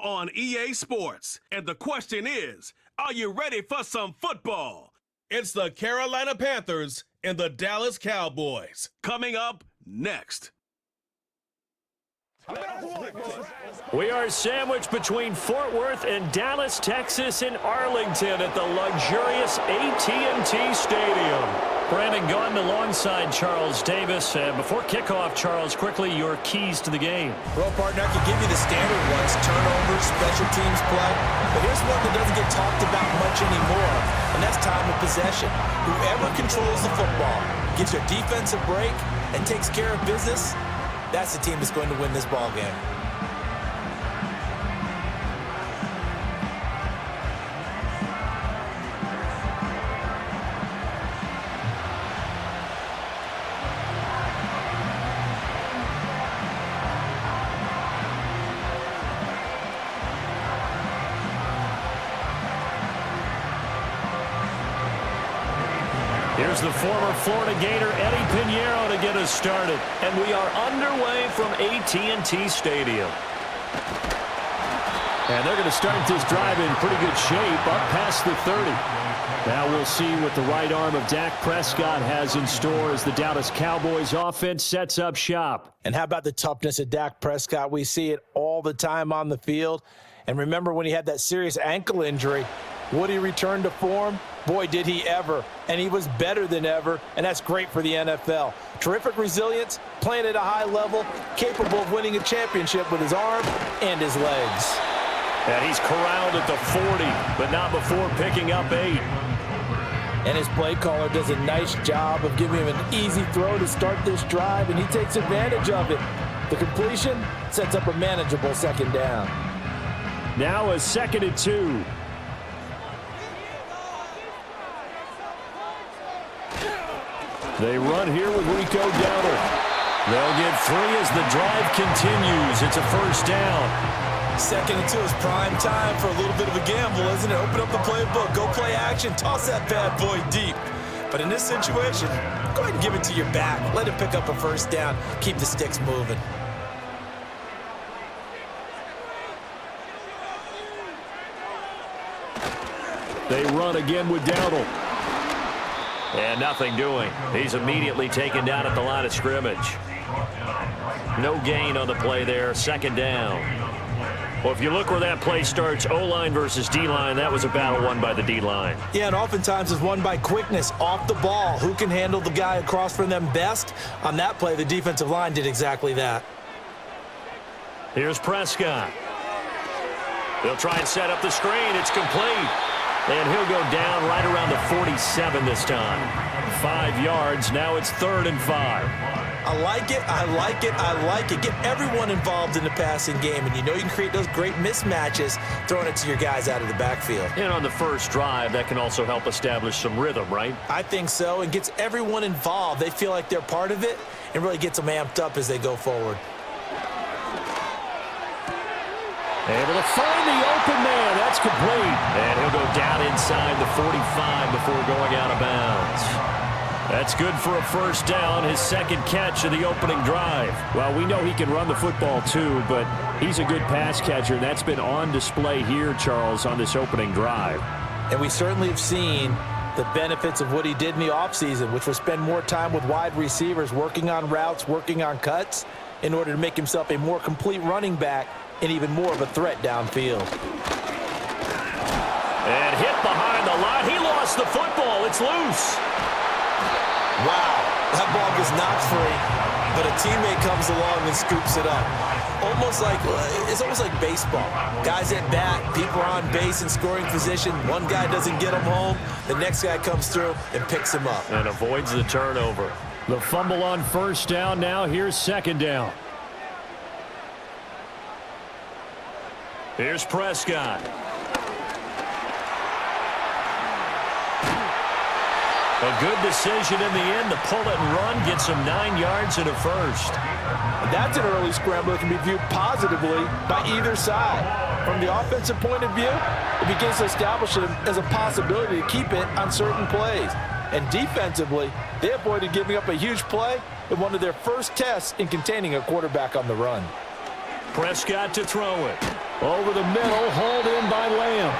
on EA Sports. And the question is, are you ready for some football? It's the Carolina Panthers and the Dallas Cowboys. Coming up next. We are sandwiched between Fort Worth and Dallas, Texas, and Arlington at the luxurious AT&T Stadium. Brandon Gaudin alongside Charles Davis. Before kickoff, Charles, quickly your keys to the game. Well, partner, I could give you the standard ones, turnovers, special teams play. But here's one that doesn't get talked about much anymore, and that's time of possession. Whoever controls the football, gets your defensive break, and takes care of business, that's the team that's going to win this ball game. Here's the former Florida Gator Eddie Pinheiro to get us started. And we are underway from AT&T Stadium. And they're going to start this drive in pretty good shape, up past the 30. Now we'll see what the right arm of Dak Prescott has in store as the Dallas Cowboys offense sets up shop. And how about the toughness of Dak Prescott? We see it all the time on the field. And remember when he had that serious ankle injury, would he return to form? Boy, did he ever. And he was better than ever, and that's great for the NFL. Terrific resilience, playing at a high level, capable of winning a championship with his arm and his legs. And he's corralled at the 40, but not before picking up 8. And his play caller does a nice job of giving him an easy throw to start this drive, and he takes advantage of it. The completion sets up a manageable second down. Now a 2nd and 2. They run here with Rico Dowdle. They'll get 3 as the drive continues. It's a first down. 2nd and 2 is prime time for a little bit of a gamble, isn't it? Open up the playbook, go play action, toss that bad boy deep. But in this situation, go ahead and give it to your back. Let him pick up a first down. Keep the sticks moving. They run again with Dowdle. And nothing doing. He's immediately taken down at the line of scrimmage. No gain on the play there. 2nd down. Well, if you look where that play starts, O-line versus D-line, that was a battle won by the D-line. Yeah, and oftentimes it's won by quickness off the ball. Who can handle the guy across from them best? On that play, the defensive line did exactly that. Here's Prescott. They'll try and set up the screen. It's complete. And he'll go down right around the 47 this time. 5 yards. Now it's 3rd and 5. I like it. I like it. I like it. Get everyone involved in the passing game. And you know you can create those great mismatches throwing it to your guys out of the backfield. And on the first drive, that can also help establish some rhythm, right? I think so. And gets everyone involved. They feel like they're part of it and really gets them amped up as they go forward. Able to find the open man. That's complete. And he'll go down inside the 45 before going out of bounds. That's good for a first down, his 2nd catch of the opening drive. Well, we know he can run the football too, but he's a good pass catcher, and that's been on display here, Charles, on this opening drive. And we certainly have seen the benefits of what he did in the offseason, which was spend more time with wide receivers, working on routes, working on cuts, in order to make himself a more complete running back and even more of a threat downfield. And hit behind the line. He lost the football. It's loose. Wow, that ball gets knocked free, but a teammate comes along and scoops it up. It's almost like baseball. Guys at bat, people are on base in scoring position. One guy doesn't get him home. The next guy comes through and picks him up. And avoids the turnover. The fumble on first down. Now here's 2nd down. Here's Prescott. A good decision in the end to pull it and run, get some 9 yards and a first. That's an early scramble that can be viewed positively by either side. From the offensive point of view, it begins to establish it as a possibility to keep it on certain plays. And defensively, they avoided giving up a huge play in one of their first tests in containing a quarterback on the run. Prescott to throw it. Over the middle, hauled in by Lamb.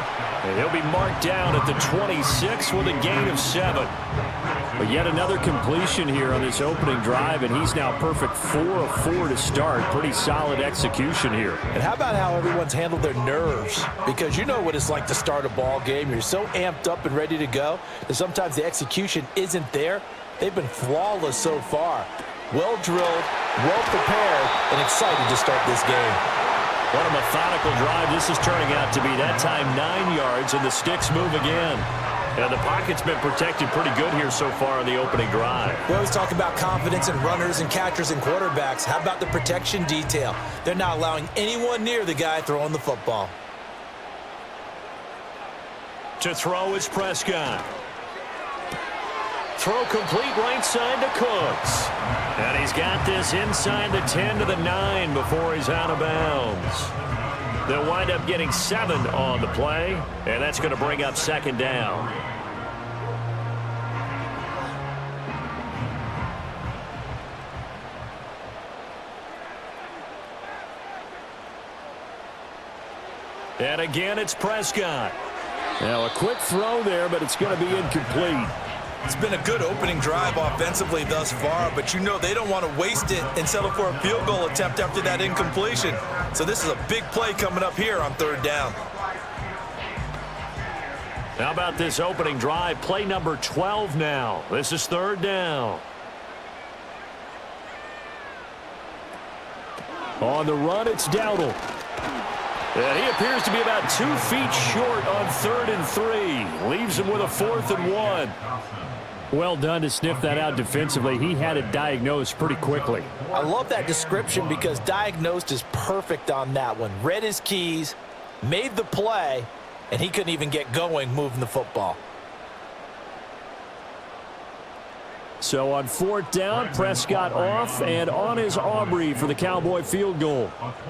And he'll be marked down at the 26 with a gain of 7. But yet another completion here on this opening drive, and he's now perfect 4 of 4 to start. Pretty solid execution here. And how about how everyone's handled their nerves? Because you know what it's like to start a ball game. You're so amped up and ready to go that sometimes the execution isn't there. They've been flawless so far. Well drilled, well prepared, and excited to start this game. What a methodical drive this is turning out to be. That time 9 yards, and the sticks move again. And the pocket's been protected pretty good here so far on the opening drive. We always talk about confidence in runners and catchers and quarterbacks. How about the protection detail? They're not allowing anyone near the guy throwing the football. To throw is Prescott. Throw complete right side to Cooks. And he's got this inside the 10 to the 9 before he's out of bounds. They'll wind up getting 7 on the play, and that's going to bring up second down. And again, it's Prescott. Now, a quick throw there, but it's going to be incomplete. It's been a good opening drive offensively thus far, but you know they don't want to waste it and settle for a field goal attempt after that incompletion. So this is a big play coming up here on third down. How about this opening drive? Play number 12 now. This is third down. On the run, it's Dowdle. And he appears to be about 2 feet short on 3rd and 3. Leaves him with a 4th and 1. Well done to sniff that out defensively. He had it diagnosed pretty quickly. I love that description because diagnosed is perfect on that one. Read his keys, made the play, and he couldn't even get going moving the football. So on 4th down, Prescott off, and on is Aubrey for the Cowboy field goal.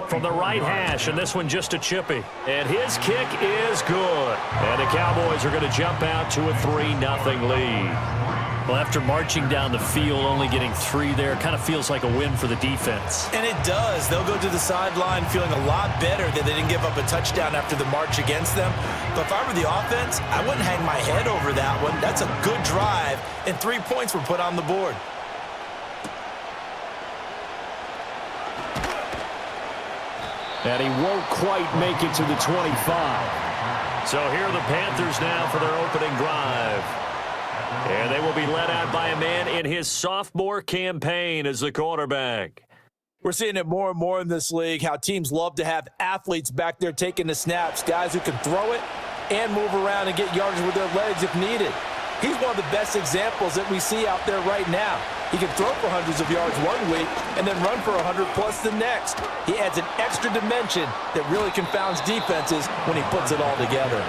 From the right hash, and this one just a chippy. And his kick is good. And the Cowboys are going to jump out to a 3-0 lead. Well, after marching down the field, only getting 3 there, kind of feels like a win for the defense. And it does. They'll go to the sideline feeling a lot better that they didn't give up a touchdown after the march against them. But if I were the offense, I wouldn't hang my head over that one. That's a good drive, and 3 points were put on the board. And he won't quite make it to the 25. So here are the Panthers now for their opening drive. And they will be led out by a man in his sophomore campaign as the quarterback. We're seeing it more and more in this league, how teams love to have athletes back there taking the snaps, guys who can throw it and move around and get yardage with their legs if needed. He's one of the best examples that we see out there right now. He can throw for hundreds of yards one week and then run for 100+ the next. He adds an extra dimension that really confounds defenses when he puts it all together.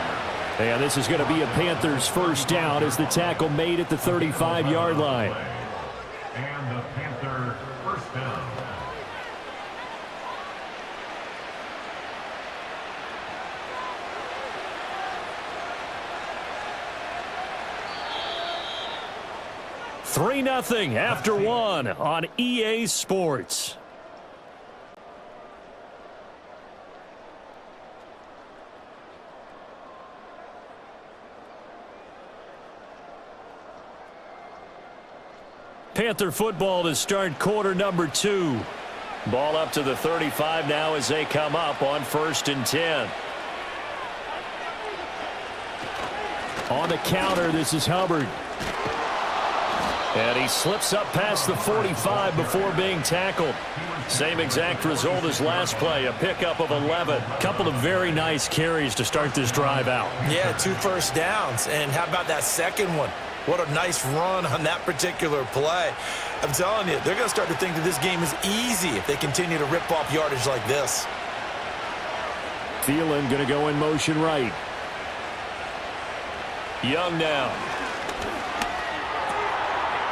And this is going to be a Panthers first down as the tackle made at the 35-yard line. And the Panthers first down. $3-0 after 1 on EA Sports. Panther football to start quarter number 2. Ball up to the 35 now as they come up on 1st and 10. On the counter, this is Hubbard. And he slips up past the 45 before being tackled. Same exact result as last play, a pickup of 11. Couple of very nice carries to start this drive out. Yeah, 2 first downs. And how about that second one? What a nice run on that particular play. I'm telling you, they're going to start to think that this game is easy if they continue to rip off yardage like this. Thielen going to go in motion right. Young now.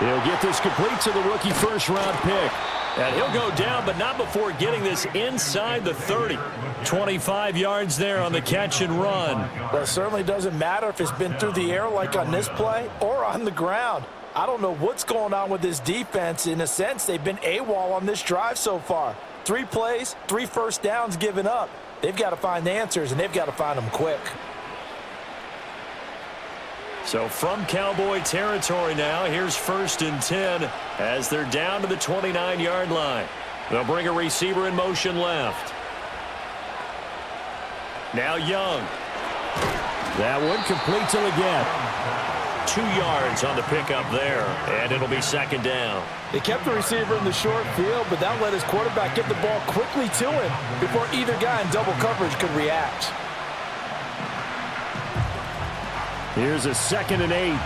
He'll get this complete to the rookie first-round pick. And he'll go down, but not before getting this inside the 30. 25 yards there on the catch and run. Well, it certainly doesn't matter if it's been through the air like on this play or on the ground. I don't know what's going on with this defense. In a sense, they've been AWOL on this drive so far. 3 plays, 3 first downs given up. they've got to find answers, and they've got to find them quick. So from Cowboy territory now, here's 1st and 10 as they're down to the 29-yard line. They'll bring a receiver in motion left. Now Young. That one complete to again. 2 yards on the pickup there, and it'll be 2nd down. They kept the receiver in the short field, but that let his quarterback get the ball quickly to him before either guy in double coverage could react. Here's a 2nd and 8.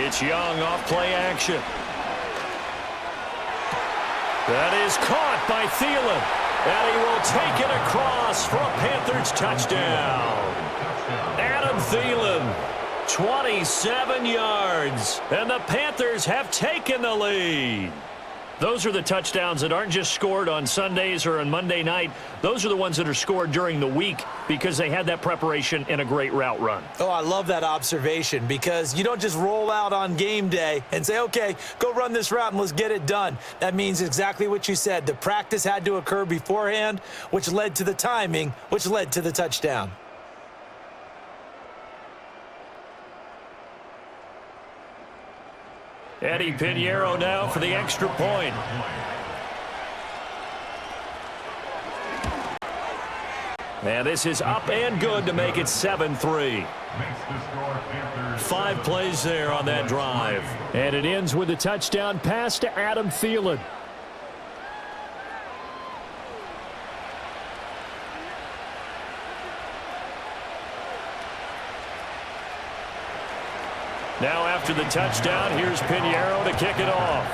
It's Young off play action. That is caught by Thielen. And he will take it across for a Panthers touchdown. Adam Thielen, 27 yards. And the Panthers have taken the lead. Those are the touchdowns that aren't just scored on Sundays or on Monday night. Those are the ones that are scored during the week because they had that preparation and a great route run. Oh, I love that observation because you don't just roll out on game day and say, okay, go run this route and let's get it done. That means exactly what you said. The practice had to occur beforehand, which led to the timing, which led to the touchdown. Eddie Pinheiro now for the extra point. And this is up and good to make it 7-3. 5 plays there on that drive. And it ends with a touchdown pass to Adam Thielen. Now after the touchdown, here's Pinheiro to kick it off.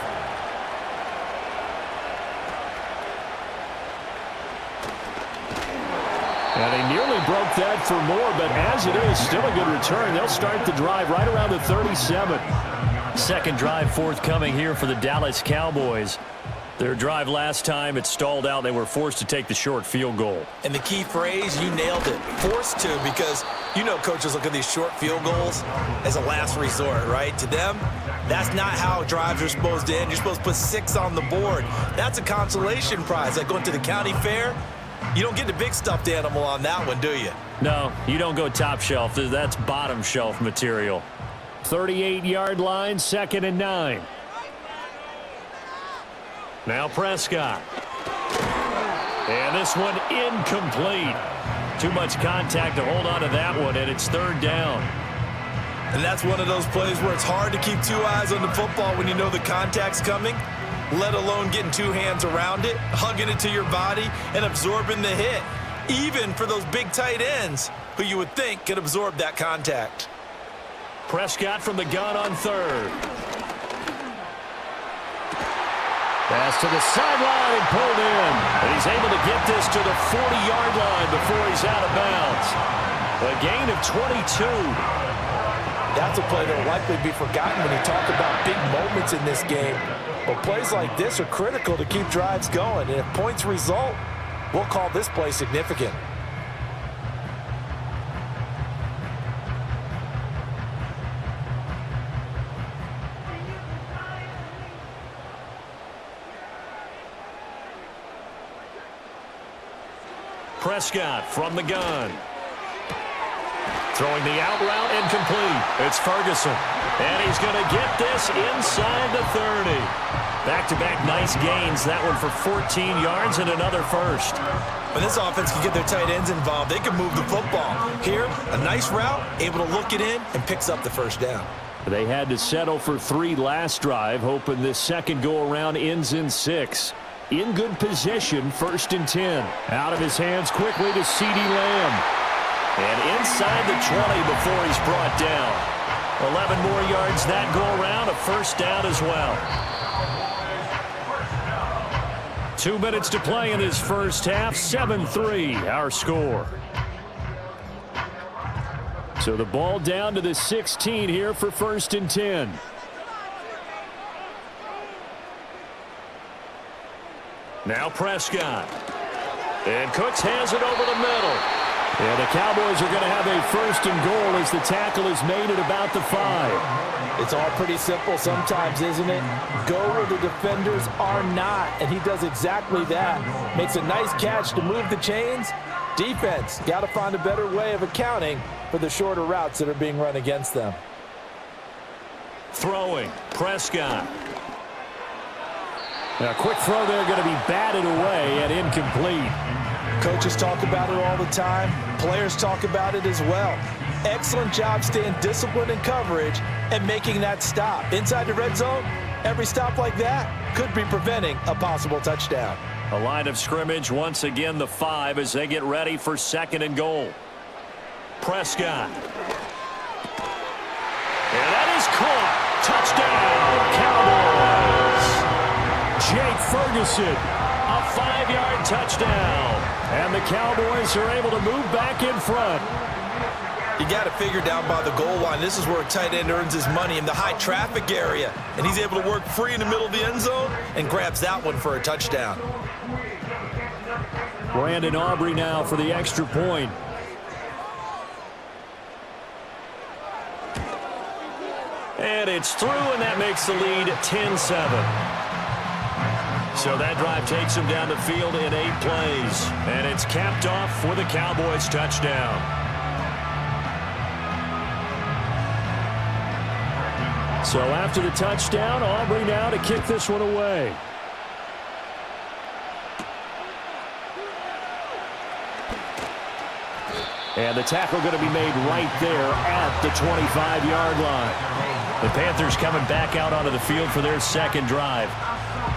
And he nearly broke that for more, but as it is, still a good return. They'll start the drive right around the 37. Second drive forthcoming here for the Dallas Cowboys. Their drive last time, it stalled out. They were forced to take the short field goal. And the key phrase, you nailed it, forced to, because you know coaches look at these short field goals as a last resort, right? To them, that's not how drives are supposed to end. You're supposed to put 6 on the board. That's a consolation prize. Like going to the county fair, you don't get the big stuffed animal on that one, do you? No, you don't go top shelf. That's bottom shelf material. 38-yard line, 2nd and 9. Now Prescott. And this one incomplete. Too much contact to hold on to that one, and it's 3rd down. And that's one of those plays where it's hard to keep 2 eyes on the football when you know the contact's coming, let alone getting 2 hands around it, hugging it to your body, and absorbing the hit. Even for those big tight ends who you would think could absorb that contact. Prescott from the gun on 3rd. Pass to the sideline and pulled in. And he's able to get this to the 40-yard line before he's out of bounds. A gain of 22. That's a play that will likely be forgotten when you talk about big moments in this game. But plays like this are critical to keep drives going. And if points result, we'll call this play significant. Prescott from the gun. Throwing the out route incomplete. It's Ferguson. And he's going to get this inside the 30. Back-to-back nice gains. That one for 14 yards and another first. When this offense can get their tight ends involved, they can move the football. Here, a nice route, able to look it in, and picks up the 1st down. They had to settle for 3 last drive, hoping this second go-around ends in 6. In good position, 1st and 10. Out of his hands quickly to CeeDee Lamb. And inside the 20 before he's brought down. 11 more yards that go-around, a 1st down as well. 2 minutes to play in this first half, 7-3 our score. So the ball down to the 16 here for 1st and 10. Now Prescott. And Cooks has it over the middle. And the Cowboys are going to have a 1st and goal as the tackle is made at about the 5. It's all pretty simple sometimes, isn't it? Go where the defenders are not, and he does exactly that. Makes a nice catch to move the chains. Defense, got to find a better way of accounting for the shorter routes that are being run against them. Throwing, Prescott. A quick throw there going to be batted away and incomplete. Coaches talk about it all the time. Players talk about it as well. Excellent job staying disciplined in coverage and making that stop. Inside the red zone, every stop like that could be preventing a possible touchdown. A line of scrimmage, once again the 5 as they get ready for 2nd and goal. Prescott. And that is caught. Touchdown, Cowboys. Jake Ferguson, a 5-yard touchdown. And the Cowboys are able to move back in front. You got to figure down by the goal line. This is where a tight end earns his money in the high traffic area. And he's able to work free in the middle of the end zone and grabs that one for a touchdown. Brandon Aubrey now for the extra point. And it's through, and that makes the lead 10-7. So that drive takes him down the field in 8 plays. And it's capped off with a Cowboys touchdown. So after the touchdown, Aubrey now to kick this one away. And the tackle going to be made right there at the 25-yard line. The Panthers coming back out onto the field for their 2nd drive.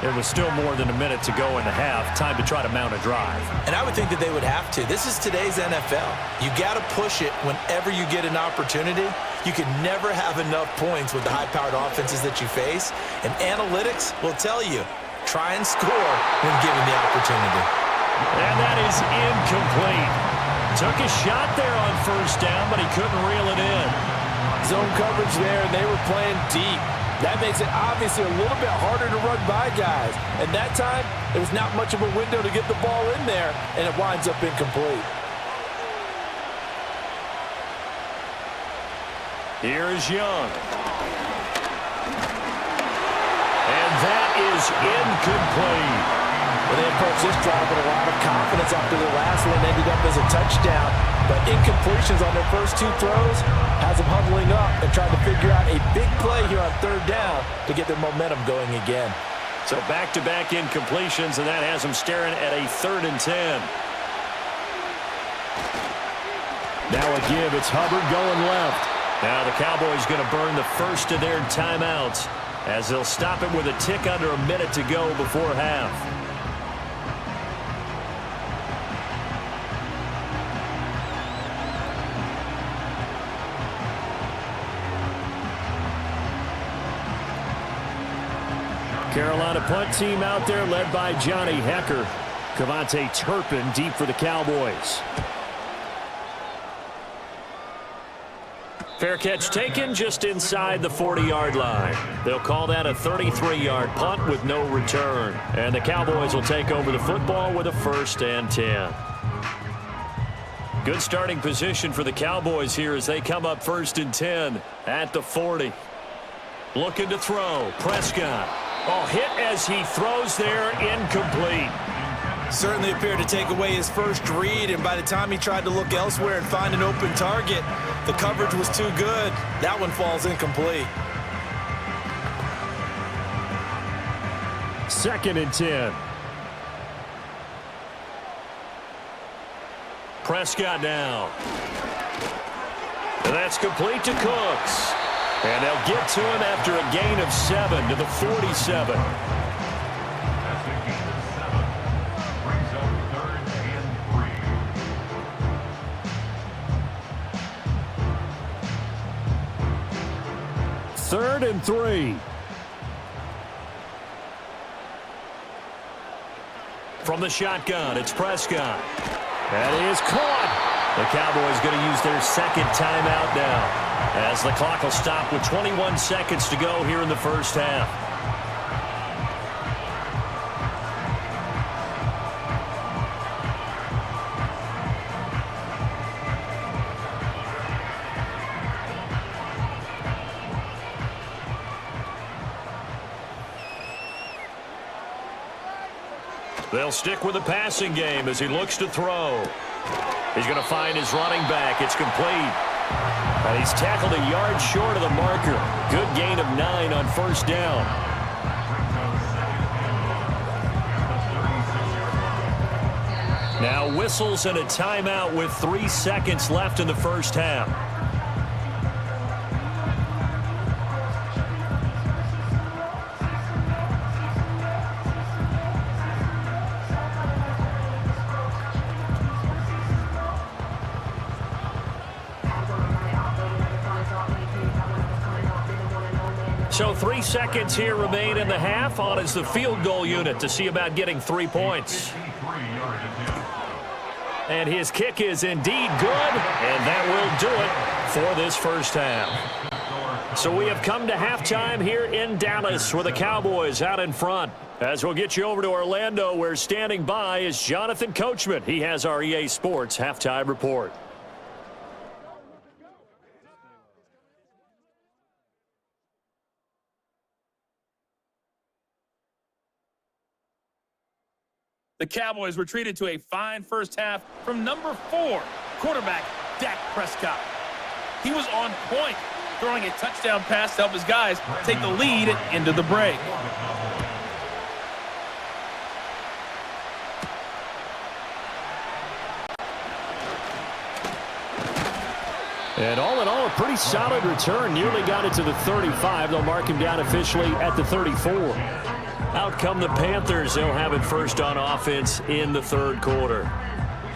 There was still more than a minute to go in the half. Time to try to mount a drive. And I would think that they would have to. This is today's NFL. You got to push it whenever you get an opportunity. You can never have enough points with the high-powered offenses that you face. And analytics will tell you, try and score when given the opportunity. And that is incomplete. Took a shot there on 1st down, but he couldn't reel it in. Zone coverage there, and they were playing deep. That makes it obviously a little bit harder to run by guys. And that time, there was not much of a window to get the ball in there, and it winds up incomplete. Here is Young. And that is incomplete. Well, they approached this drive with a lot of confidence after the last one ended up as a touchdown. But incompletions on their first 2 throws has them huddling up and trying to figure out a big play here on 3rd down to get their momentum going again. So back-to-back incompletions, and that has them staring at a 3rd and 10. Now a give. It's Hubbard going left. Now the Cowboys going to burn the first of their timeouts as they'll stop it with a tick under a minute to go before half. Carolina punt team out there led by Johnny Hecker. Cavante Turpin deep for the Cowboys. Fair catch taken just inside the 40-yard line. They'll call that a 33-yard punt with no return. And the Cowboys will take over the football with a 1st and 10. Good starting position for the Cowboys here as they come up 1st and 10 at the 40. Looking to throw. Prescott. Oh, hit as he throws there, incomplete. Certainly appeared to take away his first read, and by the time he tried to look elsewhere and find an open target, the coverage was too good. That one falls incomplete. 2nd and 10. Prescott now. And that's complete to Cooks. And they'll get to him after a gain of 7 to the 47. Brings up 3rd and 3. 3rd and 3. From the shotgun, it's Prescott. That is caught. The Cowboys going to use their 2nd timeout now, as the clock will stop with 21 seconds to go here in the 1st half. They'll stick with the passing game as he looks to throw. He's going to find his running back. It's complete. And he's tackled a yard short of the marker. Good gain of 9 on first down. Now whistles and a timeout with 3 seconds left in the first half. So 3 seconds here remain in the half. On is the field goal unit to see about getting 3 points. And his kick is indeed good, and that will do it for this first half. So we have come to halftime here in Dallas with the Cowboys out in front. As we'll get you over to Orlando, where standing by is Jonathan Coachman. He has our EA Sports halftime report. The Cowboys retreated to a fine first half from number 4, quarterback Dak Prescott. He was on point, throwing a touchdown pass to help his guys take the lead into the break. And all in all, a pretty solid return. Nearly got it to the 35. They'll mark him down officially at the 34. Out come the Panthers. They'll have it first on offense in the third quarter.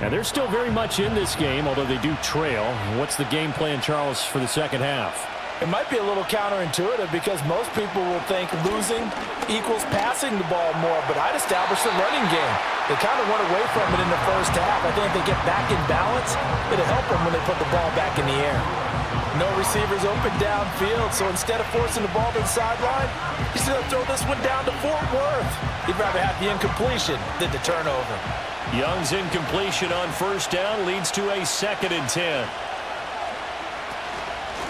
And they're still very much in this game, although they do trail. What's the game plan, Charles, for the second half? It might be a little counterintuitive because most people will think losing equals passing the ball more, but I'd establish the running game. They kind of went away from it in the first half. I think if they get back in balance, it'll help them when they put the ball back in the air. No receivers open downfield, so instead of forcing the ball to the sideline, he's going to throw this one down to Fort Worth. He'd rather have the incompletion than the turnover. Young's incompletion on first down leads to a 2nd and 10.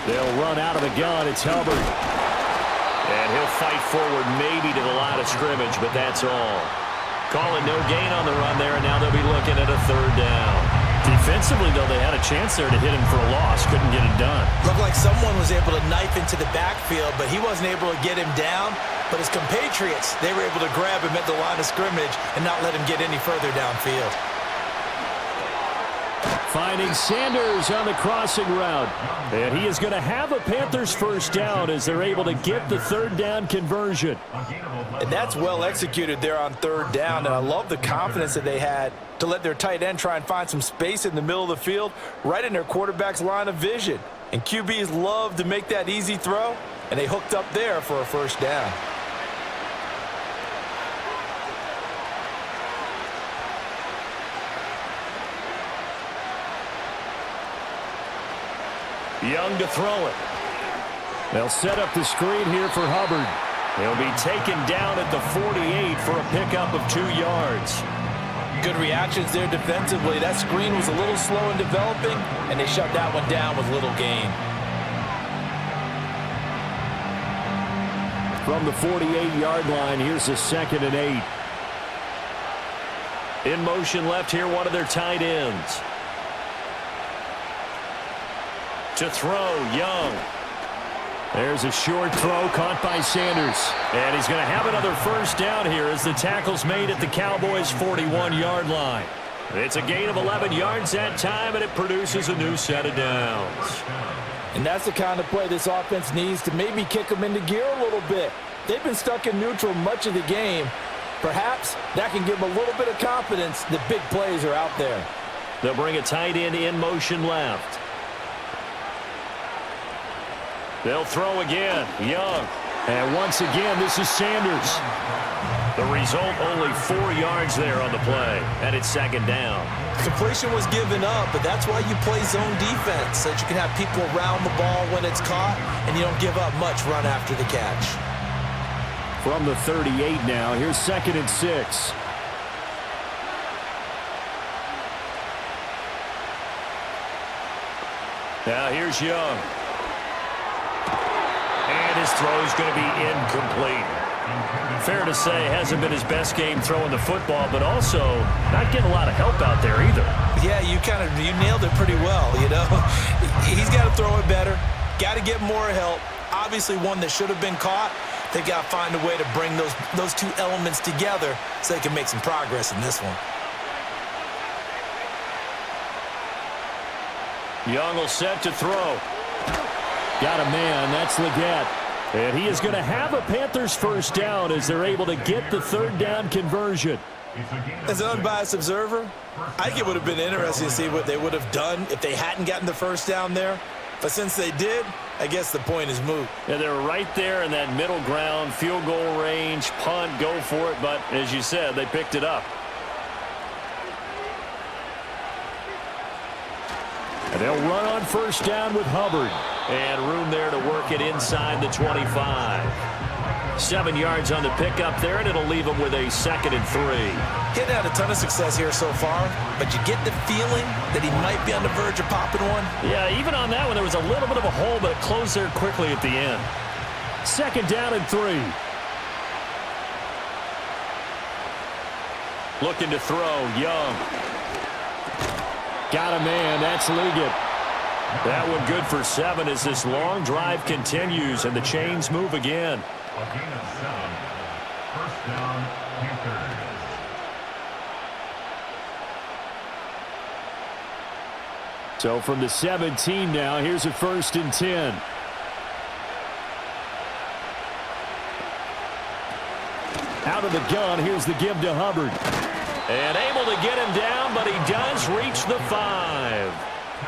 They'll run out of the gun. It's Hubbard. And he'll fight forward maybe to the line of scrimmage, but that's all. Calling no gain on the run there, and now they'll be looking at a 3rd down. Defensively, though, they had a chance there to hit him for a loss. Couldn't get it done. Looked like someone was able to knife into the backfield, but he wasn't able to get him down. But his compatriots, they were able to grab him at the line of scrimmage and not let him get any further downfield. Finding Sanders on the crossing route. And he is going to have a Panthers first down as they're able to get the 3rd down conversion. And that's well executed there on 3rd down. And I love the confidence that they had to let their tight end try and find some space in the middle of the field, right in their quarterback's line of vision. And QBs love to make that easy throw, and they hooked up there for a first down. Young to throw it. They'll set up the screen here for Hubbard. He'll be taken down at the 48 for a pickup of 2 yards. Good reactions there defensively. That screen was a little slow in developing, and they shut that one down with little gain. From the 48-yard line, here's a 2nd and 8. In motion left here, one of their tight ends. To throw, Young. There's a short throw caught by Sanders. And he's going to have another first down here as the tackle's made at the Cowboys' 41-yard line. It's a gain of 11 yards that time, and it produces a new set of downs. And that's the kind of play this offense needs to maybe kick them into gear a little bit. They've been stuck in neutral much of the game. Perhaps that can give them a little bit of confidence that big plays are out there. They'll bring a tight end in motion left. They'll throw again. Young. And once again, this is Sanders. The result, only 4 yards there on the play. And it's 2nd down. Completion was given up, but that's why you play zone defense, so that you can have people around the ball when it's caught, and you don't give up much run after the catch. From the 38 now, here's 2nd and 6. Now here's Young. And his throw is going to be incomplete. Fair to say, hasn't been his best game throwing the football, but also not getting a lot of help out there either. Yeah, you nailed it pretty well, you know. He's got to throw it better, got to get more help. Obviously one that should have been caught. They got to find a way to bring those two elements together so they can make some progress in this one. Young will set to throw. Got a man, that's Leggett. And he is going to have a Panthers first down as they're able to get the third down conversion. As an unbiased observer, I think it would have been interesting to see what they would have done if they hadn't gotten the first down there. But since they did, I guess the point is moot. Yeah, they're right there in that middle ground, field goal range, punt, go for it. But as you said, they picked it up. And they'll run on first down with Hubbard. And room there to work it inside the 25. 7 yards on the pickup there, and it'll leave them with a 2nd and 3. Getting had a ton of success here so far, but you get the feeling that he might be on the verge of popping one. Yeah, even on that one, there was a little bit of a hole, but it closed there quickly at the end. 2nd down and 3. Looking to throw, Young. Got a man, that's Leggett. That one good for 7 as this long drive continues and the chains move again. A gain of 7. First down, Panthers. So from the 17 now, here's a 1st and 10. Out of the gun, here's the give to Hubbard. And able to get him down, but he does reach the 5.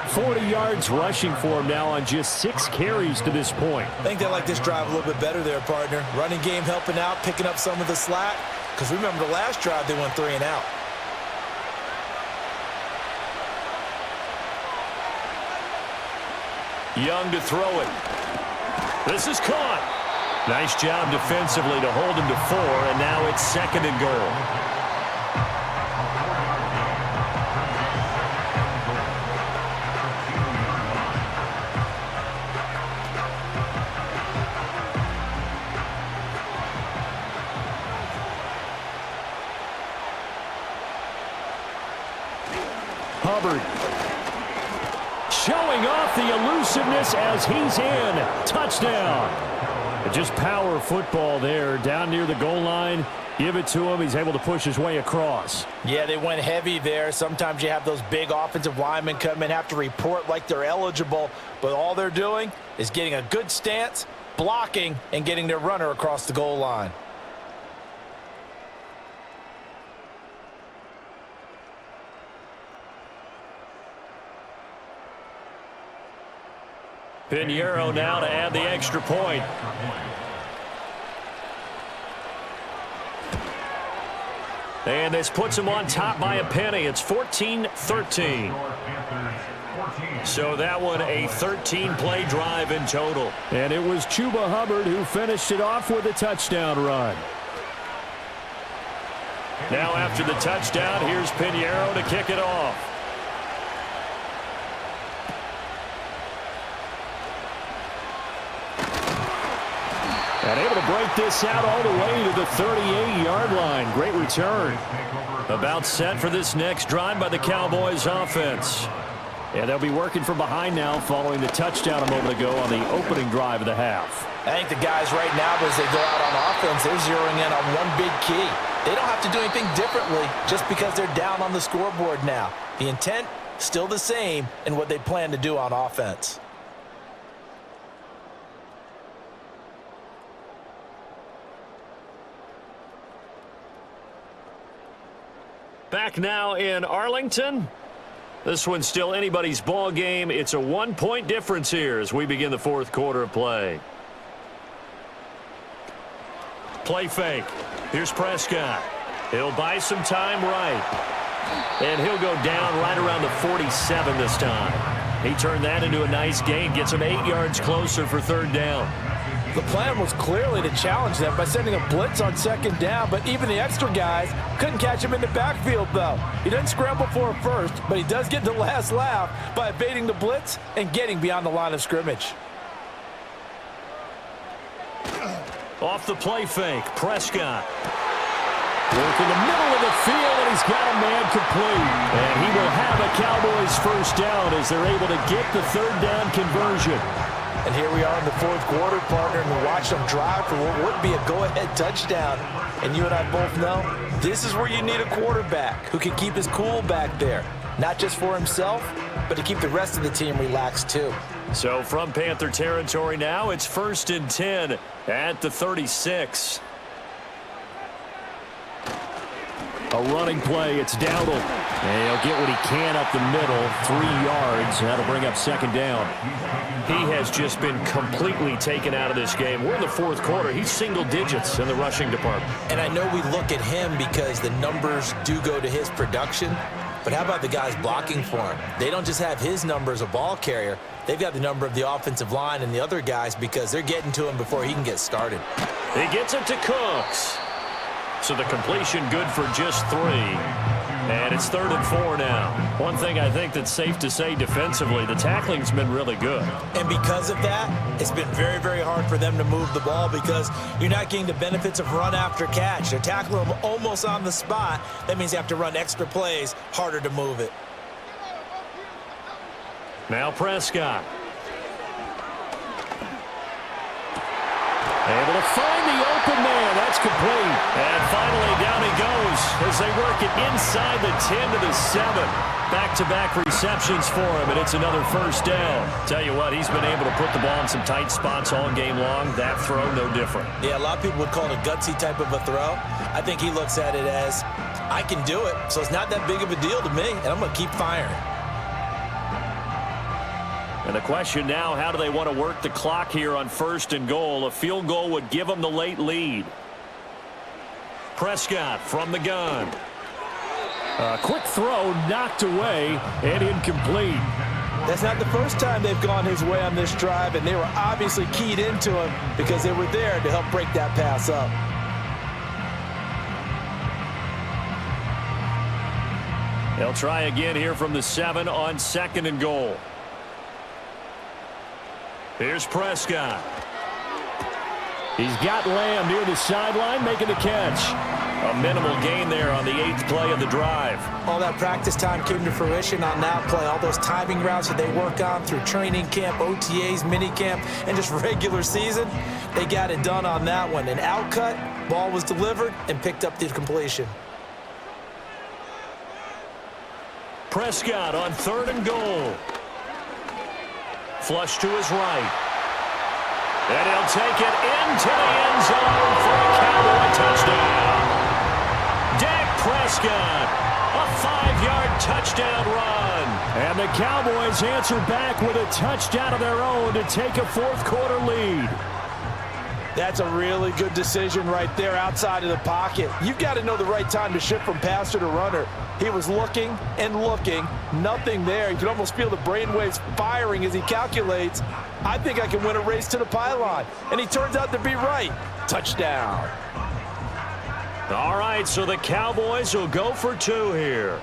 40 yards rushing for him now on just 6 carries to this point. I think they like this drive a little bit better there, partner. Running game helping out, picking up some of the slack. Because remember the last drive, they went 3 and out. Young to throw it. This is caught. Nice job defensively to hold him to 4, and now it's 2nd and goal. Hubbard showing off the elusiveness as he's in. Touchdown. Just power football there down near the goal line. Give it to him. He's able to push his way across. Yeah, they went heavy there. Sometimes you have those big offensive linemen come in, have to report like they're eligible, but all they're doing is getting a good stance, blocking, and getting their runner across the goal line. Pinheiro now to add the extra point. And this puts him on top by a penny. It's 14-13. So that one a 13-play drive in total. And it was Chuba Hubbard who finished it off with a touchdown run. Now after the touchdown, here's Pinheiro to kick it off. And able to break this out all the way to the 38-yard line. Great return. About set for this next drive by the Cowboys offense. And they'll be working from behind now following the touchdown a moment ago on the opening drive of the half. I think the guys right now, as they go out on offense, they're zeroing in on one big key. They don't have to do anything differently just because they're down on the scoreboard now. The intent, still the same in what they plan to do on offense. Back now in Arlington. This one's still anybody's ball game. It's a 1-point difference here as we begin the 4th quarter of play. Play fake. Here's Prescott. He'll buy some time right. And he'll go down right around the 47 this time. He turned that into a nice gain. Gets him 8 yards closer for 3rd down. The plan was clearly to challenge them by sending a blitz on 2nd down, but even the extra guys couldn't catch him in the backfield, though. He doesn't scramble for a first, but he does get the last laugh by evading the blitz and getting beyond the line of scrimmage. Off the play fake, Prescott. Working the middle of the field, and he's got a man complete. And he will have a Cowboys first down as they're able to get the third down conversion. And here we are in the fourth quarter, partner, and we watch them drive for what would be a go-ahead touchdown. And you and I both know this is where you need a quarterback who can keep his cool back there. Not just for himself, but to keep the rest of the team relaxed too. So from Panther territory now, it's 1st and 10 at the 36. A running play, it's Dowdle. And he'll get what he can up the middle, 3 yards. That'll bring up second down. He has just been completely taken out of this game. We're in the fourth quarter. He's single digits in the rushing department. And I know we look at him because the numbers do go to his production. But how about the guys blocking for him? They don't just have his number as a ball carrier. They've got the number of the offensive line and the other guys because they're getting to him before he can get started. He gets it to Cooks. So the completion good for just 3. And it's 3rd and 4 now. One thing I think that's safe to say defensively, the tackling's been really good. And because of that, it's been very, very hard for them to move the ball because you're not getting the benefits of run after catch. They're tackling them almost on the spot. That means they have to run extra plays, harder to move it. Now Prescott. Able to find the open man. That's complete. And finally down he goes as they work it inside the 10 to the 7. Back-to-back receptions for him, and it's another first down. Tell you what, he's been able to put the ball in some tight spots all game long. That throw, no different. Yeah, a lot of people would call it a gutsy type of a throw. I think he looks at it as, I can do it, so it's not that big of a deal to me, and I'm going to keep firing. And the question now, how do they want to work the clock here on 1st and goal? A field goal would give them the late lead. Prescott from the gun. A quick throw knocked away and incomplete. That's not the first time they've gone his way on this drive, and they were obviously keyed into him because they were there to help break that pass up. They'll try again here from the 7 on 2nd and goal. Here's Prescott. He's got Lamb near the sideline making the catch. A minimal gain there on the 8th play of the drive. All that practice time came to fruition on that play. All those timing routes that they work on through training camp, OTAs, minicamp, and just regular season, they got it done on that one. An outcut, ball was delivered, and picked up the completion. Prescott on 3rd and goal. Flush to his right. And he'll take it into the end zone for a Cowboy touchdown. Dak Prescott, a 5-yard touchdown run. And the Cowboys answer back with a touchdown of their own to take a fourth quarter lead. That's a really good decision right there outside of the pocket. You've got to know the right time to shift from passer to runner. He was looking and looking, nothing there. You can almost feel the brainwaves firing as he calculates, I think I can win a race to the pylon. And he turns out to be right. Touchdown. All right, so the Cowboys will go for 2 here.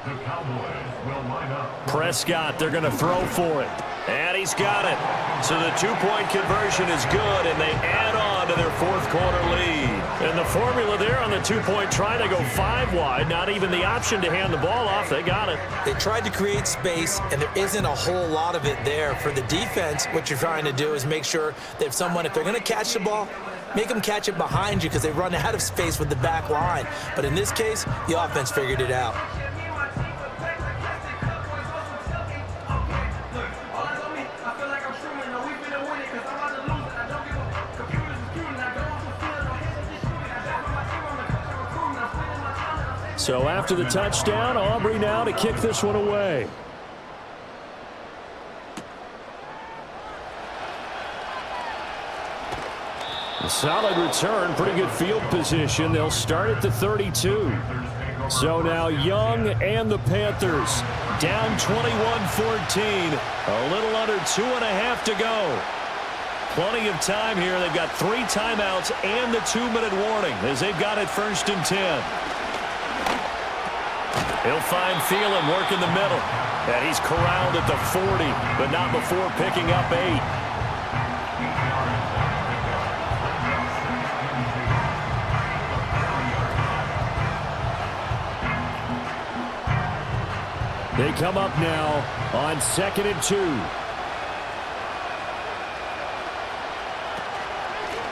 The Cowboys will line up. Prescott, they're going to throw for it. And he's got it. So the 2-point conversion is good, and they add on to their fourth quarter lead. And the formula there on the 2-point try, they go 5 wide. Not even the option to hand the ball off. They got it. They tried to create space, and there isn't a whole lot of it there. For the defense, what you're trying to do is make sure that if they're going to catch the ball, make them catch it behind you because they run out of space with the back line. But in this case, the offense figured it out. So after the touchdown, Aubrey now to kick this one away. A solid return, pretty good field position. They'll start at the 32. So now Young and the Panthers down 21-14. A little under 2.5 to go. Plenty of time here. They've got 3 timeouts and the 2-minute warning as they've got it 1st and 10. He'll find Thielen, work in the middle. And he's corralled at the 40, but not before picking up 8. They come up now on 2nd and 2.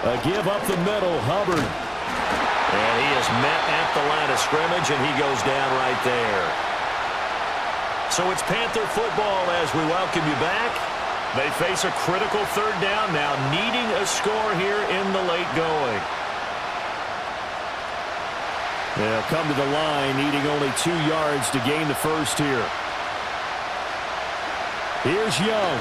A give up the middle, Hubbard. And he is met at the line of scrimmage, and he goes down right there. So it's Panther football as we welcome you back. They face a critical 3rd down now, needing a score here in the late going. They'll come to the line, needing only 2 yards to gain the first here. Here's Young.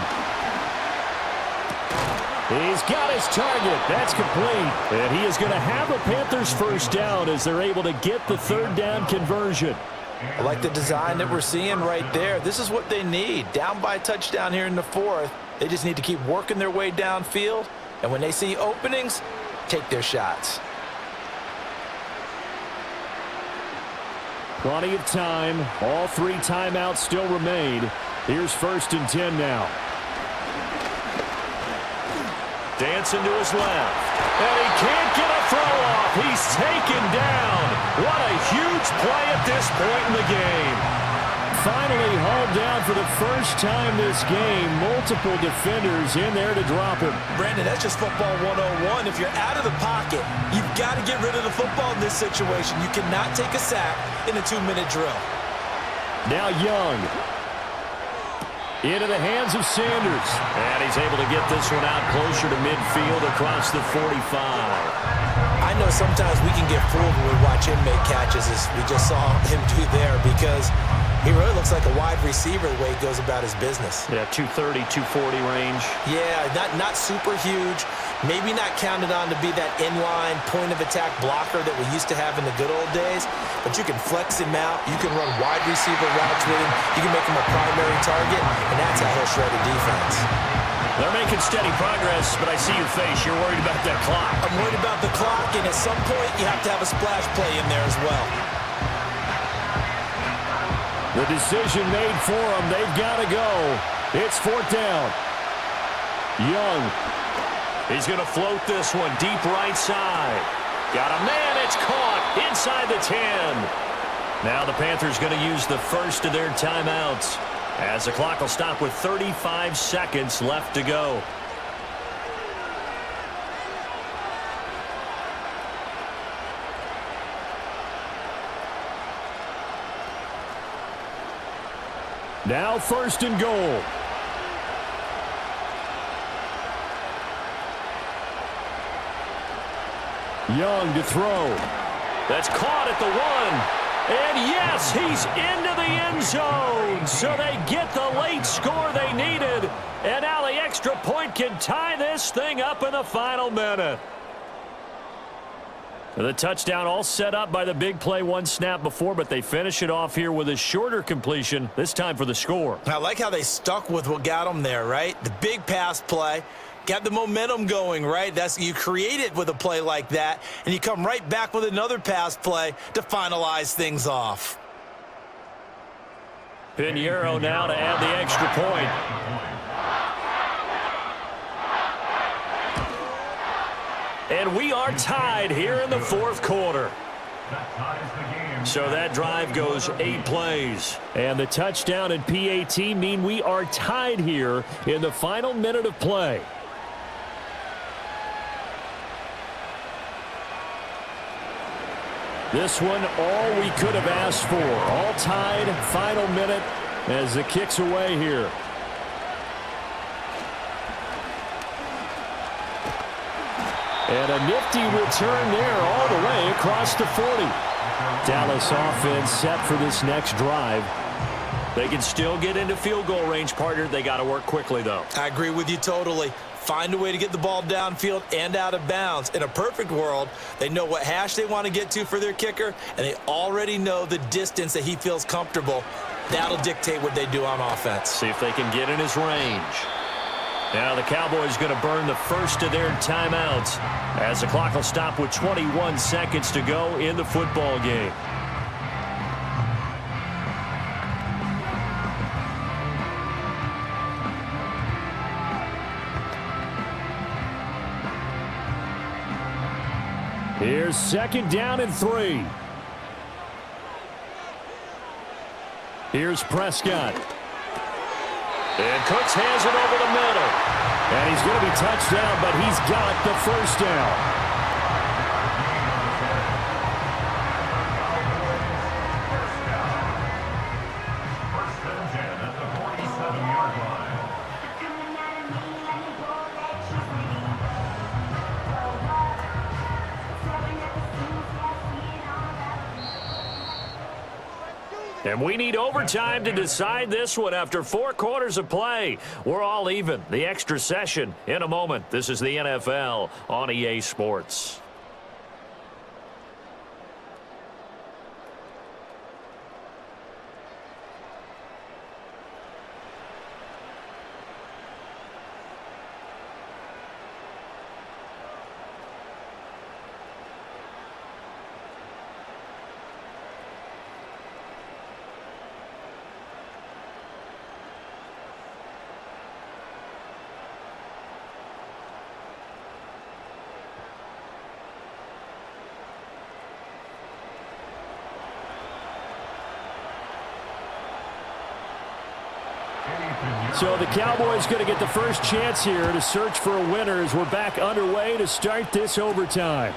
He's got his target. That's complete. And he is going to have a Panthers first down as they're able to get the 3rd down conversion. I like the design that we're seeing right there. This is what they need. Down by a touchdown here in the 4th. They just need to keep working their way downfield. And when they see openings, take their shots. Plenty of time. All 3 timeouts still remain. Here's 1st and 10 now. Dancing to his left. And he can't get a throw off. He's taken down. What a huge play at this point in the game. Finally hauled down for the first time this game. Multiple defenders in there to drop him. Brandon, that's just football 101. If you're out of the pocket, you've got to get rid of the football in this situation. You cannot take a sack in a 2-minute drill. Now Young. Into the hands of Sanders. And he's able to get this one out closer to midfield across the 45. I know sometimes we can get fooled when we watch him make catches, as we just saw him do there, because he really looks like a wide receiver the way he goes about his business. Yeah, 230, 240 range. Yeah, not super huge. Maybe not counted on to be that inline point-of-attack blocker that we used to have in the good old days, but you can flex him out. You can run wide receiver routes with him. You can make him a primary target, and that's how he'll shred a defense. They're making steady progress, but I see your face. You're worried about that clock. I'm worried about the clock, and at some point, you have to have a splash play in there as well. The decision made for them. They've got to go. It's 4th down. Young. He's going to float this one deep right side. Got a man. It's caught inside the 10. Now the Panthers going to use the first of their timeouts, as the clock will stop with 35 seconds left to go. Now 1st and goal. Young to throw. That's caught at the 1. And yes, he's into the end zone. So they get the late score they needed. And now the extra point can tie this thing up in the final minute. The touchdown all set up by the big play 1 snap before, but they finish it off here with a shorter completion, this time for the score. I like how they stuck with what got them there, right? The big pass play. Got the momentum going, right? You create it with a play like that, and you come right back with another pass play to finalize things off. Pinheiro now to add the extra point. And we are tied here in the 4th quarter. So that drive goes 8 plays. And the touchdown and PAT mean we are tied here in the final minute of play. This one, all we could have asked for. All tied, final minute as the kick's away here. And a nifty return there all the way across the 40. Dallas offense set for this next drive. They can still get into field goal range, partner. They got to work quickly, though. I agree with you totally. Find a way to get the ball downfield and out of bounds. In a perfect world, they know what hash they want to get to for their kicker, and they already know the distance that he feels comfortable. That'll dictate what they do on offense. See if they can get in his range. Now the Cowboys going to burn the first of their timeouts as the clock will stop with 21 seconds to go in the football game. Here's 2nd down and 3. Here's Prescott. And Cooks has it over the middle. And he's going to be touched down, but he's got the first down. And we need overtime to decide this one after 4 quarters of play. We're all even. The extra session in a moment. This is the NFL on EA Sports. So the Cowboys going to get the first chance here to search for a winner as we're back underway to start this overtime.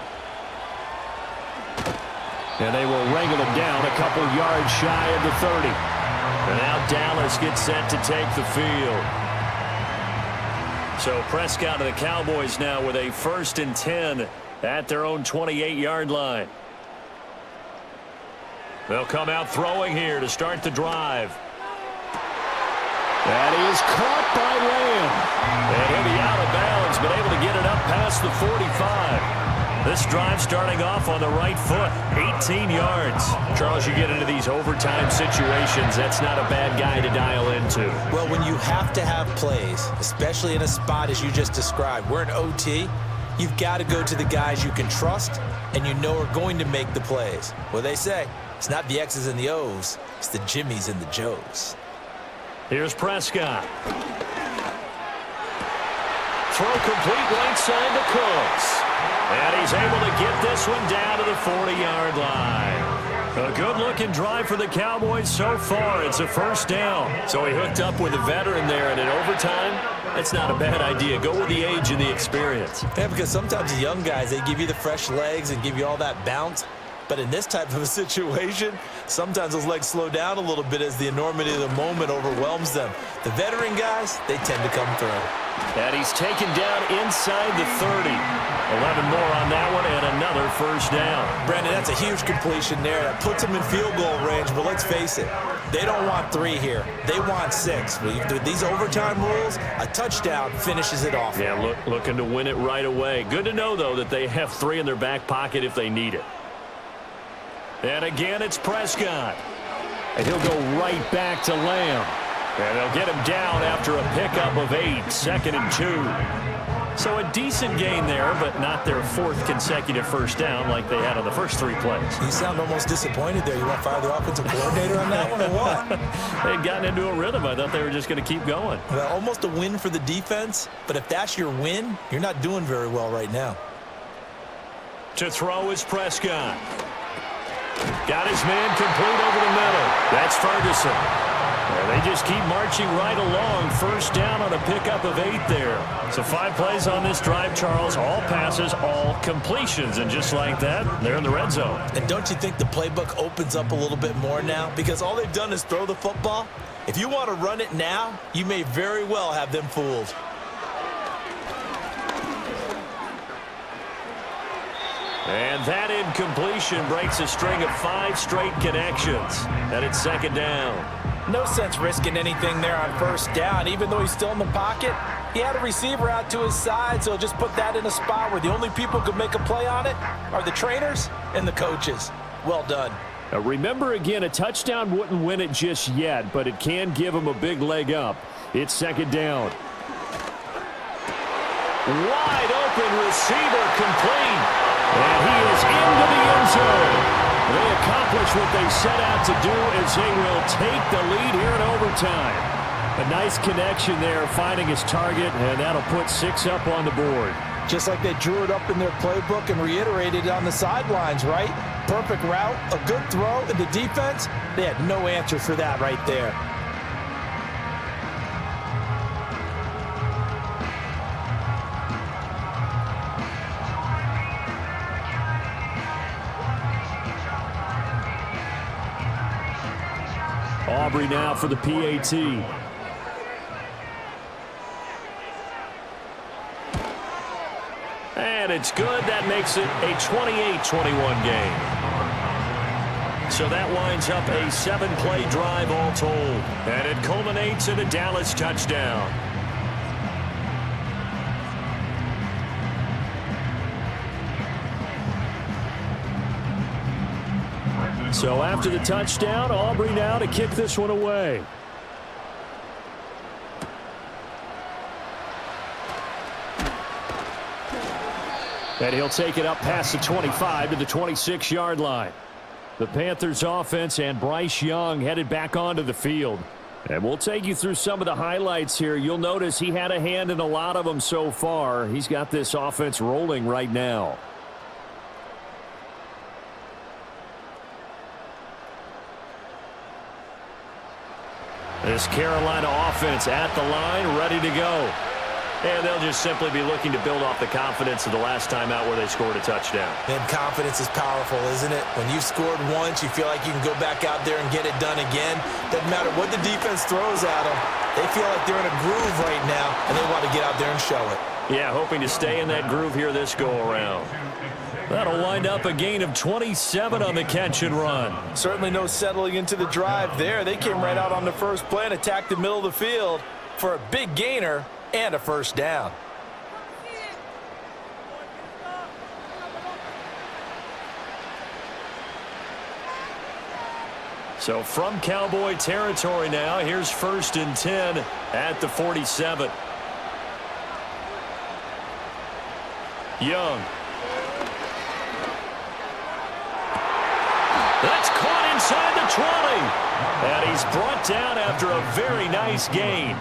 And they will wrangle him down a couple yards shy of the 30. And now Dallas gets set to take the field. So Prescott and the Cowboys now with a 1st and 10 at their own 28-yard line. They'll come out throwing here to start the drive. And he is caught by Lamb. And he'll be out of bounds, but able to get it up past the 45. This drive starting off on the right foot, 18 yards. Charles, you get into these overtime situations, that's not a bad guy to dial into. Well, when you have to have plays, especially in a spot as you just described, we're in OT, you've got to go to the guys you can trust and you know are going to make the plays. Well, they say, it's not the X's and the O's, it's the Jimmys and the Joes. Here's Prescott. Throw complete right side to Cooks. And he's able to get this one down to the 40-yard line. A good-looking drive for the Cowboys so far. It's a 1st down. So he hooked up with a veteran there, and in overtime, that's not a bad idea. Go with the age and the experience. Yeah, because sometimes the young guys, they give you the fresh legs and give you all that bounce. But in this type of a situation, sometimes those legs slow down a little bit as the enormity of the moment overwhelms them. The veteran guys, they tend to come through. And he's taken down inside the 30. 11 more on that one and another 1st down. Brandon, that's a huge completion there. That puts them in field goal range, but let's face it, they don't want 3 here. They want 6. With these overtime rules, a touchdown finishes it off. Yeah, looking to win it right away. Good to know, though, that they have 3 in their back pocket if they need it. And again, it's Prescott. And he'll go right back to Lamb. And they'll get him down after a pickup of 8, 2nd and 2. So a decent gain there, but not their 4th consecutive 1st down like they had on the first 3 plays. You sound almost disappointed there. You want to fire the offensive coordinator on that one or what? They'd gotten into a rhythm. I thought they were just going to keep going. Well, almost a win for the defense, but if that's your win, you're not doing very well right now. To throw is Prescott. Got his man complete over the middle. That's Ferguson. And they just keep marching right along. 1st down on a pickup of 8 there. So 5 plays on this drive, Charles. All passes, all completions. And just like that, they're in the red zone. And don't you think the playbook opens up a little bit more now? Because all they've done is throw the football. If you want to run it now, you may very well have them fooled. And that incompletion breaks a string of 5 straight connections. And it's 2nd down. No sense risking anything there on 1st down. Even though he's still in the pocket, he had a receiver out to his side, so just put that in a spot where the only people who could make a play on it are the trainers and the coaches. Well done. Now remember, again, a touchdown wouldn't win it just yet, but it can give him a big leg up. It's 2nd down. Wide open receiver complete. And he is into the end zone. They accomplish what they set out to do as they will take the lead here in overtime. A nice connection there, finding his target, and that'll put 6 up on the board. Just like they drew it up in their playbook and reiterated it on the sidelines, right? perfect route, a good throw, and the defense, they had no answer for that right there. Aubrey now for the PAT. And it's good. That makes it a 28-21 game. So that winds up a 7-play drive all told. And it culminates in a Dallas touchdown. So after the touchdown, Aubrey now to kick this one away. And he'll take it up past the 25 to the 26-yard line. The Panthers offense and Bryce Young headed back onto the field. And we'll take you through some of the highlights here. You'll notice he had a hand in a lot of them so far. He's got this offense rolling right now. This Carolina offense at the line, ready to go. And they'll just simply be looking to build off the confidence of the last time out where they scored a touchdown. And confidence is powerful, isn't it? When you've scored once, you feel like you can go back out there and get it done again. Doesn't matter what the defense throws at them. They feel like they're in a groove right now, and they want to get out there and show it. Yeah, hoping to stay in that groove here this go-around. That'll wind up a gain of 27 on the catch and run. Certainly no settling into the drive there. They came right out on the first play and attacked the middle of the field for a big gainer and a first down. So from Cowboy territory now, here's 1st and 10 at the 47. Young. That's caught inside the 20. And he's brought down after a very nice gain.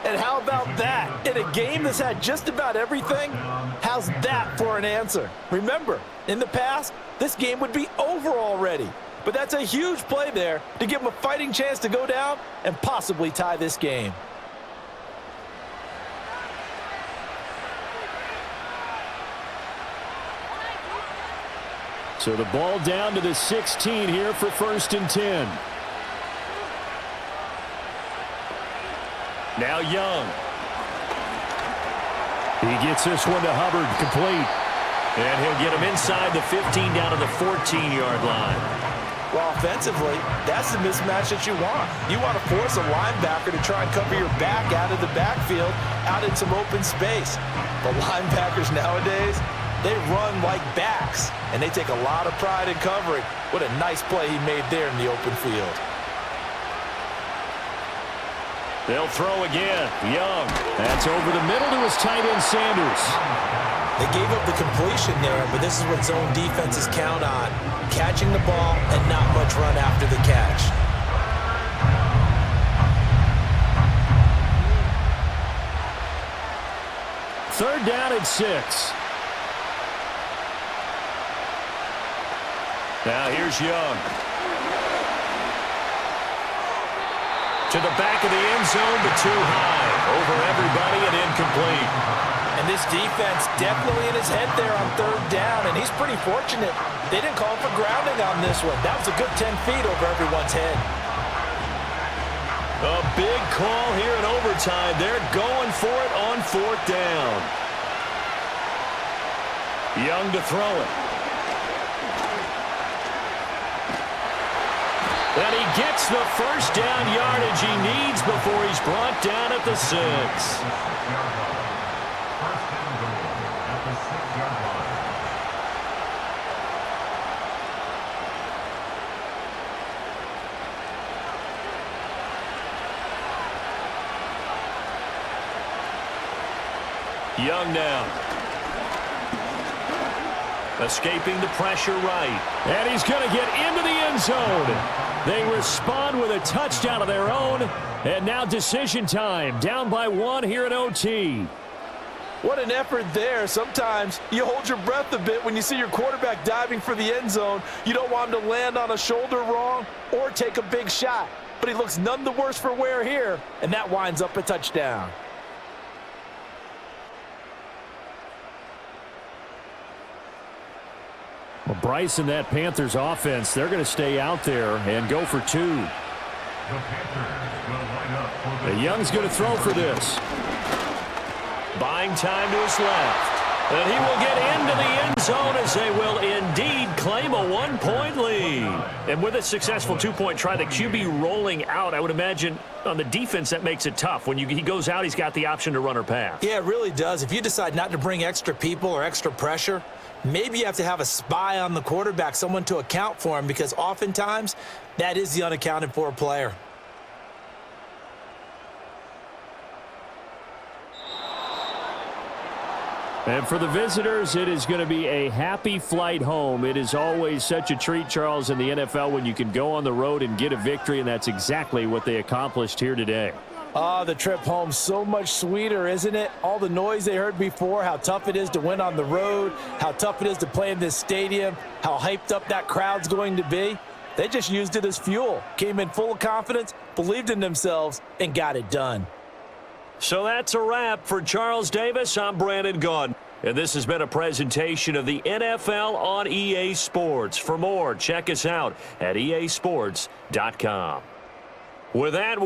And how about that? In a game that's had just about everything, how's that for an answer? Remember, in the past, this game would be over already. But that's a huge play there to give them a fighting chance to go down and possibly tie this game. So the ball down to the 16 here for 1st and 10. Now Young. He gets this one to Hubbard, complete. And he'll get him inside the 15 down to the 14-yard line. Well, offensively, that's the mismatch that you want. You want to force a linebacker to try and cover your back out of the backfield, out in some open space. The linebackers nowadays, they run like backs, and they take a lot of pride in covering. What a nice play he made there in the open field. They'll throw again. Young. That's over the middle to his tight end, Sanders. They gave up the completion there, but this is what zone defenses count on. Catching the ball and not much run after the catch. Third down and 6. Now here's Young. To the back of the end zone, but too high. Over everybody and incomplete. And this defense definitely in his head there on third down, and he's pretty fortunate. They didn't call for grounding on this one. That was a good 10 feet over everyone's head. A big call here in overtime. They're going for it on 4th down. Young to throw it. And he gets the first down yardage he needs before he's brought down at the 6. Young now. Escaping the pressure right. And he's going to get into the end zone. They respond with a touchdown of their own. And now decision time. Down by 1 here at OT. What an effort there. Sometimes you hold your breath a bit when you see your quarterback diving for the end zone. You don't want him to land on a shoulder wrong or take a big shot. But he looks none the worse for wear here, and that winds up a touchdown. Well, Bryce and that Panthers offense, they're going to stay out there and go for 2. The Panthers will line up for The Young's going to throw for this. Buying time to his left. And he will get into the end zone as they will indeed claim a 1-point lead. And with a successful 2-point try, the QB rolling out, I would imagine on the defense that makes it tough. When he goes out, he's got the option to run or pass. Yeah, it really does. If you decide not to bring extra people or extra pressure, maybe you have to have a spy on the quarterback, someone to account for him, because oftentimes that is the unaccounted for player. And for the visitors, it is going to be a happy flight home. It is always such a treat, Charles, in the NFL when you can go on the road and get a victory, and that's exactly what they accomplished here today. The trip home so much sweeter, isn't it? All the noise they heard before, how tough it is to win on the road, how tough it is to play in this stadium, how hyped up that crowd's going to be. They just used it as fuel, came in full of confidence, believed in themselves, and got it done. So that's a wrap for Charles Davis. I'm Brandon Gaudin. And this has been a presentation of the NFL on EA Sports. For more, check us out at easports.com. With that,